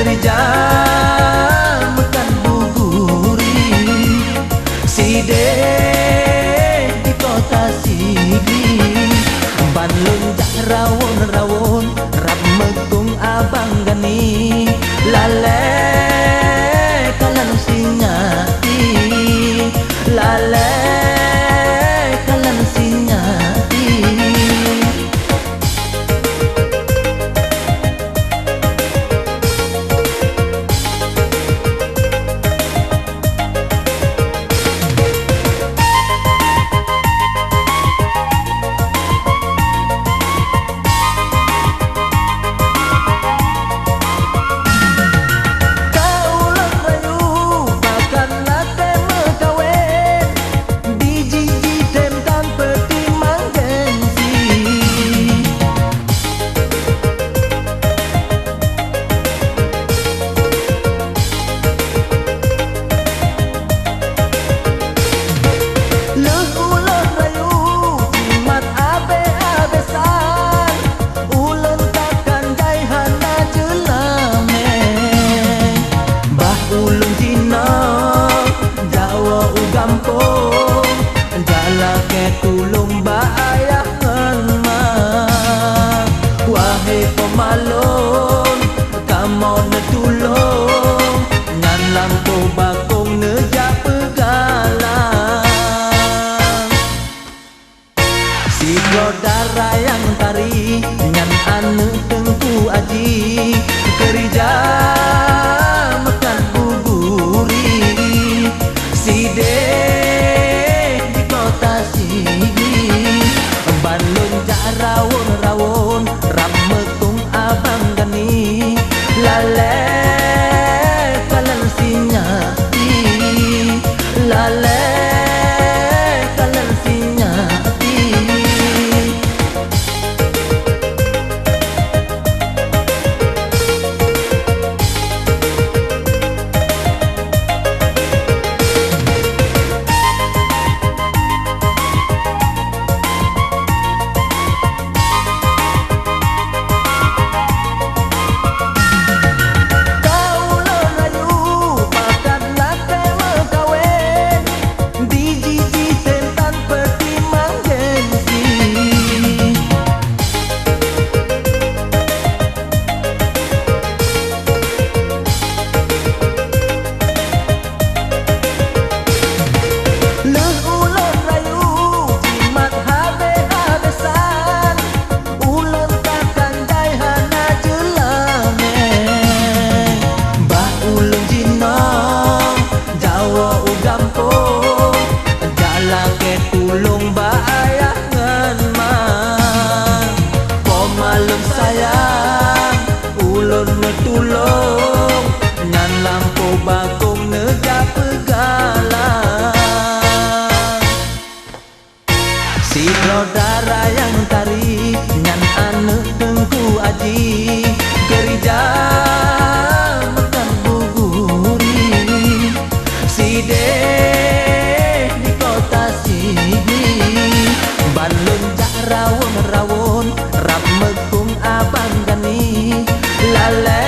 kerja makan buburi side di kota Sigi Bandung jak rawon-rawon rap megung abang gani lale kalan sinyati lale kalan sinyati tulung ba ayah ngenma wahai pemalon kamu netulung ngan lampu bakung nejak pegalang si darah yang tari ngan anu tengku aji kerja makan buburi si rawon-rawon ram metung abang gani lale kalan sinyati lale kalan sinyati tulung ba ayah ngenma pemalem sayang ulun netulung ngan lampu bakung nejak pegalang si darah yang tari ngan anu tengku aji kerja makan buburi si Bandung jak rawon-rawon rap megung abang gani lale